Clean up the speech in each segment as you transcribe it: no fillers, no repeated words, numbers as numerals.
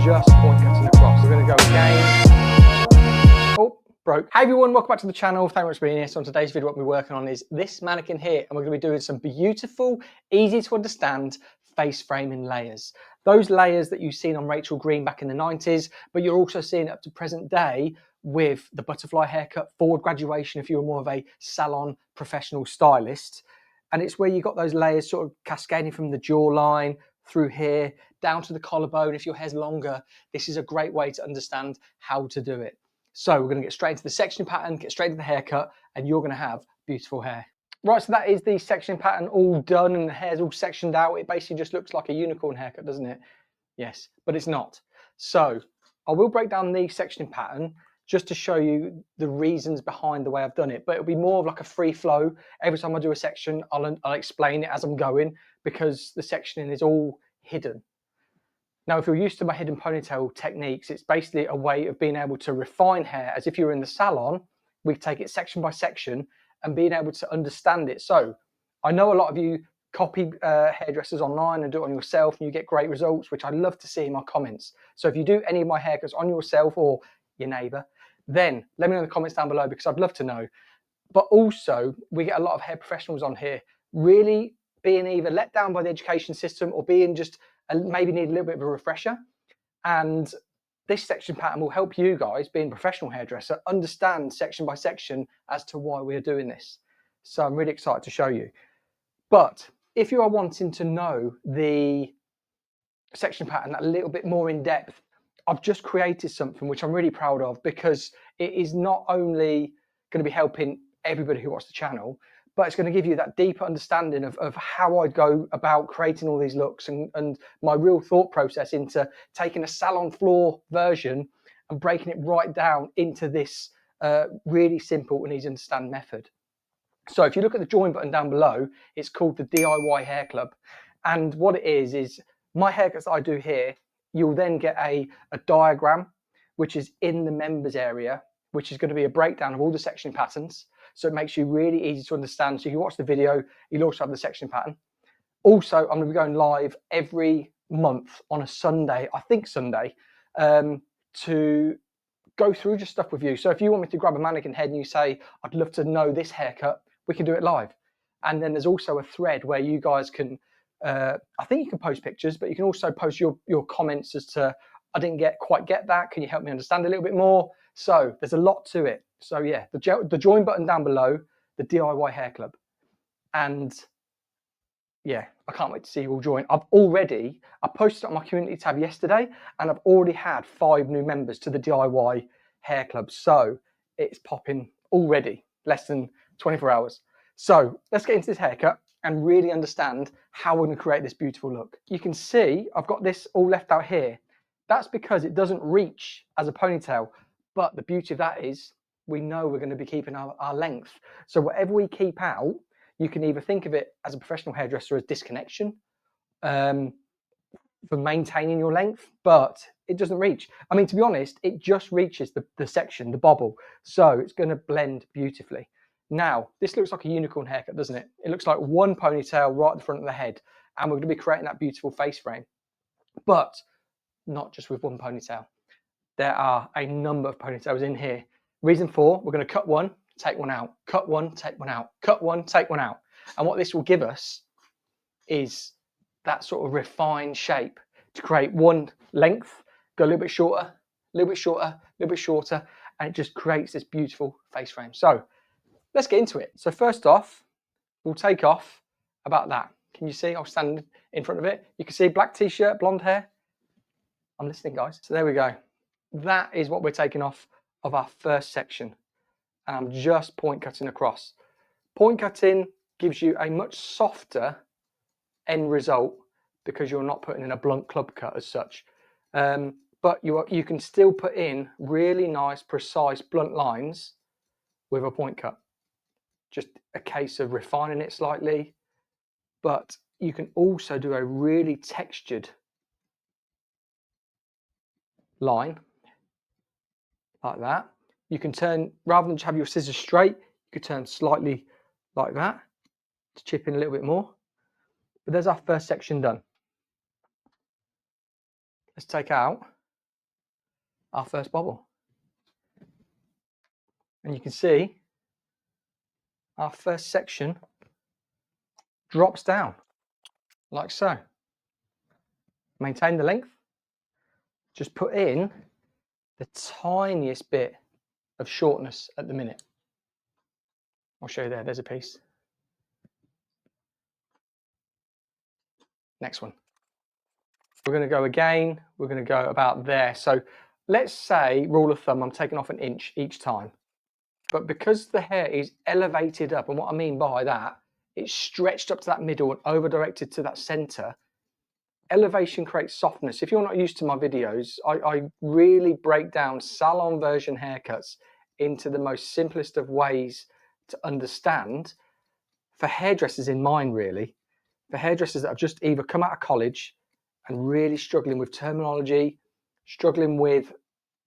just point cutting across. We're going to go again. Oh, broke. Hey everyone, welcome back to the channel. Thank you very much for being here. So on today's video, what we're working on is this mannequin here, and we're going to be doing some beautiful, easy to understand face framing layers. Those layers that you've seen on Rachel Green back in the 90s, but you're also seeing up to present day with the butterfly haircut, forward graduation if you're more of a salon professional stylist. And it's where you got those layers sort of cascading from the jawline through here down to the collarbone. If your hair's longer, this is a great way to understand how to do it. So we're going to get straight into the section pattern, get straight into the haircut, and you're going to have beautiful hair. Right, so that is the section pattern all done, and the hair's all sectioned out. It basically just looks like a unicorn haircut, doesn't it? Yes, but it's not. So I will break down the sectioning pattern just to show you the reasons behind the way I've done it, but it'll be more of like a free flow. Every time I do a section, I'll explain it as I'm going, because the sectioning is all hidden. Now, if you're used to my hidden ponytail techniques, it's basically a way of being able to refine hair as if you were in the salon. We take it section by section and being able to understand it. So I know a lot of you copy hairdressers online and do it on yourself, and you get great results, which I love to see in my comments. So if you do any of my haircuts on yourself or your neighbor, then let me know in the comments down below, because I'd love to know. But also, we get a lot of hair professionals on here really being either let down by the education system or being just maybe need a little bit of a refresher. And this section pattern will help you guys, being a professional hairdresser, understand section by section as to why we're doing this. So I'm really excited to show you. But if you are wanting to know the section pattern a little bit more in depth, I've just created something which I'm really proud of, because it is not only going to be helping everybody who watches the channel, but it's going to give you that deeper understanding of how I go about creating all these looks and my real thought process into taking a salon floor version and breaking it right down into this really simple and easy to understand method. So if you look at the join button down below, it's called the DIY Hair Club. And what it is my haircuts that I do here, you'll then get a diagram, which is in the members area, which is going to be a breakdown of all the section patterns. So it makes you really easy to understand. So if you watch the video, you'll also have the section pattern. Also, I'm going to be going live every month on a Sunday, I think Sunday, to go through just stuff with you. So if you want me to grab a mannequin head and you say, I'd love to know this haircut, we can do it live. And then there's also a thread where you guys can, I think you can post pictures, but you can also post your comments as to, I didn't quite get that. Can you help me understand a little bit more? So there's a lot to it. So yeah, the join button down below, the DIY Hair Club. And yeah, I can't wait to see you all join. I posted it on my community tab yesterday, and I've already had 5 new members to the DIY Hair Club. So it's popping already, less than 24 hours. So let's get into this haircut and really understand how we're going to create this beautiful look. You can see I've got this all left out here. That's because it doesn't reach as a ponytail. But the beauty of that is we know we're going to be keeping our length. So whatever we keep out, you can either think of it as a professional hairdresser as disconnection for maintaining your length, but it doesn't reach. I mean, to be honest, it just reaches the section, the bobble. So it's going to blend beautifully. Now, this looks like a unicorn haircut, doesn't it? It looks like one ponytail right at the front of the head, and we're going to be creating that beautiful face frame. But not just with one ponytail. There are a number of ponytails in here. Reason 4, we're going to cut one, take one out, cut one, take one out, cut one, take one out. And what this will give us is that sort of refined shape to create one length, go a little bit shorter, a little bit shorter, a little bit shorter, and it just creates this beautiful face frame. So let's get into it. So first off, we'll take off about that. Can you see? I'll stand in front of it. You can see black t-shirt, blonde hair. I'm listening, guys. So there we go. That is what we're taking off of our first section. And I'm just point cutting across. Point cutting gives you a much softer end result because you're not putting in a blunt club cut as such. But you can still put in really nice, precise, blunt lines with a point cut. Just a case of refining it slightly. But you can also do a really textured line like that. You can turn, rather than just have your scissors straight, you could turn slightly like that to chip in a little bit more. But there's our first section done. Let's take out our first bobble. And you can see our first section drops down like so. Maintain the length. Just put in the tiniest bit of shortness at the minute. I'll show you there, there's a piece. Next one. We're going to go again, we're going to go about there. So let's say, rule of thumb, I'm taking off an inch each time. But because the hair is elevated up, and what I mean by that, it's stretched up to that middle and over directed to that center, elevation creates softness. If you're not used to my videos, I really break down salon version haircuts into the most simplest of ways to understand, for hairdressers in mind really, for hairdressers that have just either come out of college and really struggling with terminology, struggling with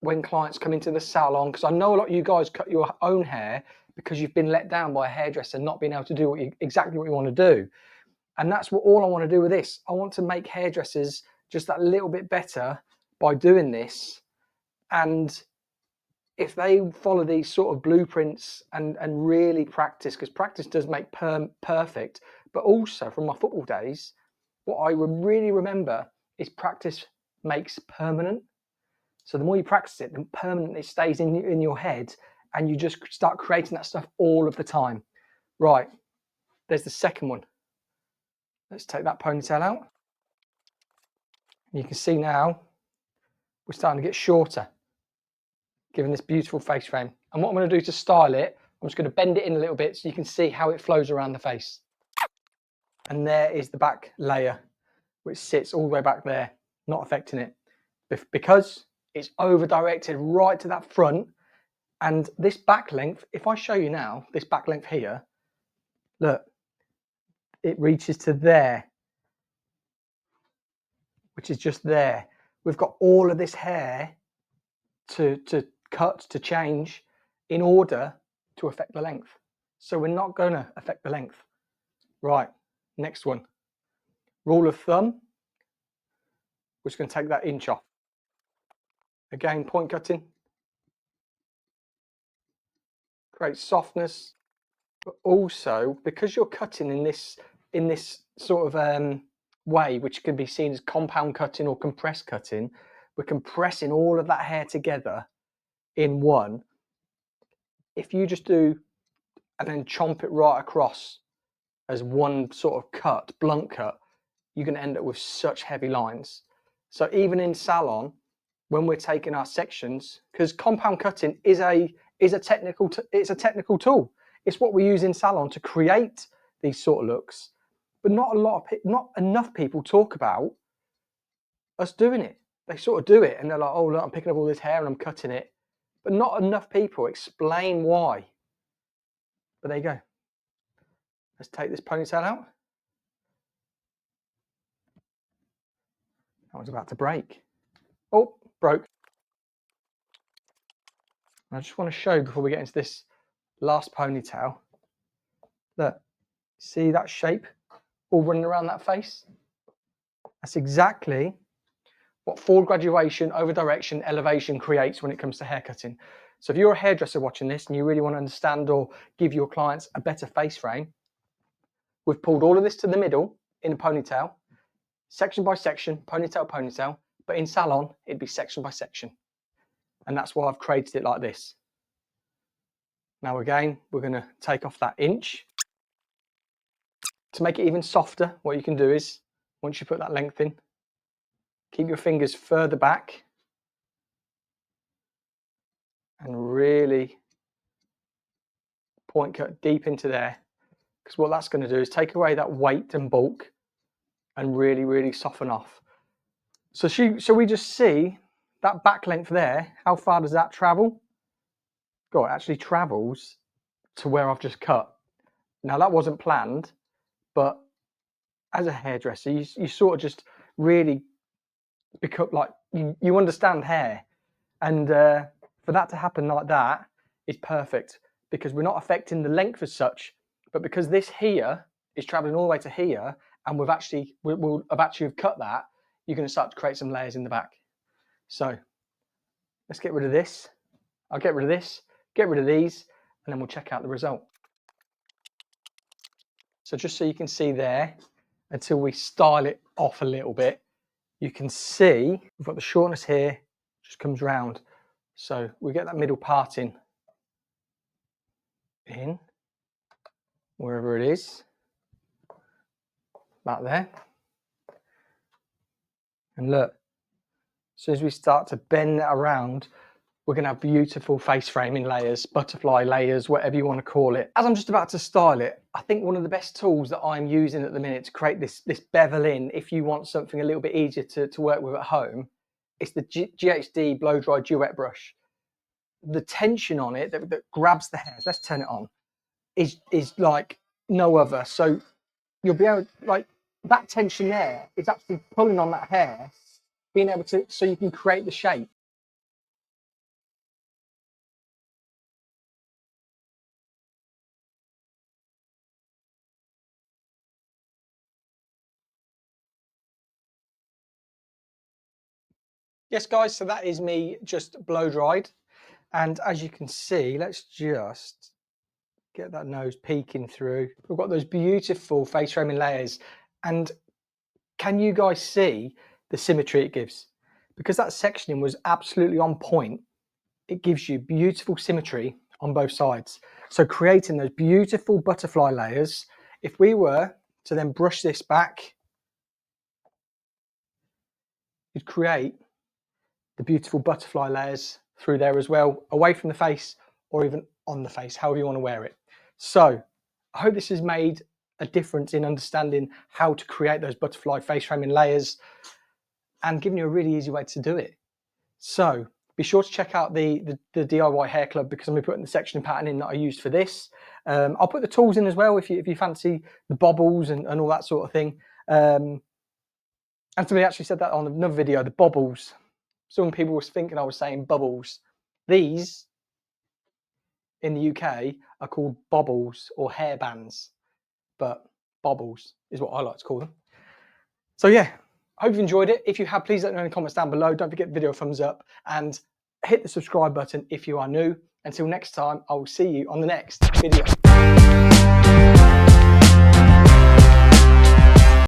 when clients come into the salon, because I know a lot of you guys cut your own hair because you've been let down by a hairdresser not being able to do exactly what you want to do. And that's what all I want to do with this. I want to make hairdressers just that little bit better by doing this. And if they follow these sort of blueprints and really practice, because practice does make perfect, but also from my football days, what I really remember is practice makes permanent. So the more you practice it, the permanently it stays in your head, and you just start creating that stuff all of the time. Right, there's the second one. Let's take that ponytail out. You can see now we're starting to get shorter, giving this beautiful face frame. And what I'm going to do to style it, I'm just going to bend it in a little bit so you can see how it flows around the face. And there is the back layer, which sits all the way back there, not affecting it. Because it's over directed right to that front. And this back length, if I show you now, this back length here, look, it reaches to there, which is just there. We've got all of this hair to cut, to change in order to affect the length. So we're not going to affect the length. Right, next one. Rule of thumb, we're just going to take that inch off. Again, point cutting. Creates softness, but also because you're cutting in this sort of way, which can be seen as compound cutting or compressed cutting, we're compressing all of that hair together in one. If you just do and then chomp it right across as one sort of cut, blunt cut, you're going to end up with such heavy lines. So even in salon, when we're taking our sections, because compound cutting is a technical tool. It's what we use in salon to create these sort of looks, but not enough people talk about us doing it. They sort of do it and they're like, oh look, I'm picking up all this hair and I'm cutting it, but not enough people explain why. But there you go. Let's take this ponytail out. That one's about to break. Oh, broke. I just want to show before we get into this last ponytail. Look, see that shape all running around that face? That's exactly what forward graduation, over direction, elevation creates when it comes to haircutting. So if you're a hairdresser watching this and you really want to understand or give your clients a better face frame, we've pulled all of this to the middle in a ponytail, section by section, ponytail, but in salon, it'd be section by section. And that's why I've created it like this. Now again, we're going to take off that inch. To make it even softer, what you can do is, once you put that length in, keep your fingers further back and really point cut deep into there, because what that's going to do is take away that weight and bulk and really, really soften off. So we just see that back length there. How far does that travel? God, it actually travels to where I've just cut. Now that wasn't planned, but as a hairdresser, you sort of just really become like, you understand hair. And for that to happen like that is perfect, because we're not affecting the length as such, but because this here is traveling all the way to here, and we'll have actually cut that, you're going to start to create some layers in the back. So Let's get rid of this. I'll get rid of this, get rid of these, and then we'll check out the result. So just so you can see there, until we style it off a little bit, you can see we've got the shortness here, just comes round. So we get that middle part in wherever it is, about there. And look, as soon as we start to bend that around, we're going to have beautiful face framing layers, butterfly layers, whatever you want to call it. As I'm just about to style it, I think one of the best tools that I'm using at the minute to create this bevel in, if you want something a little bit easier to work with at home, it's the GHD blow-dry duet brush. The tension on it that grabs the hairs, let's turn it on, is like no other. So you'll be able, like, that tension there is actually pulling on that hair, being able to, so you can create the shape. Yes, guys, so that is me just blow dried. And as you can see, let's just get that nose peeking through. We've got those beautiful face framing layers. And can you guys see the symmetry it gives? Because that sectioning was absolutely on point, it gives you beautiful symmetry on both sides. So creating those beautiful butterfly layers, if we were to then brush this back, you'd create the beautiful butterfly layers through there as well, away from the face or even on the face, however you want to wear it. So I hope this has made a difference in understanding how to create those butterfly face framing layers and giving you a really easy way to do it. So be sure to check out the DIY Hair Club, because I'm going to be putting the sectioning pattern in that I used for this. I'll put the tools in as well if you fancy the bobbles and all that sort of thing. And somebody actually said that on another video, the bobbles. Some people were thinking I was saying bubbles. These in the UK are called bobbles or hair bands, but bobbles is what I like to call them. So yeah, I hope you've enjoyed it. If you have, please let me know in the comments down below. Don't forget to give the video a thumbs up and hit the subscribe button if you are new. Until next time, I will see you on the next video.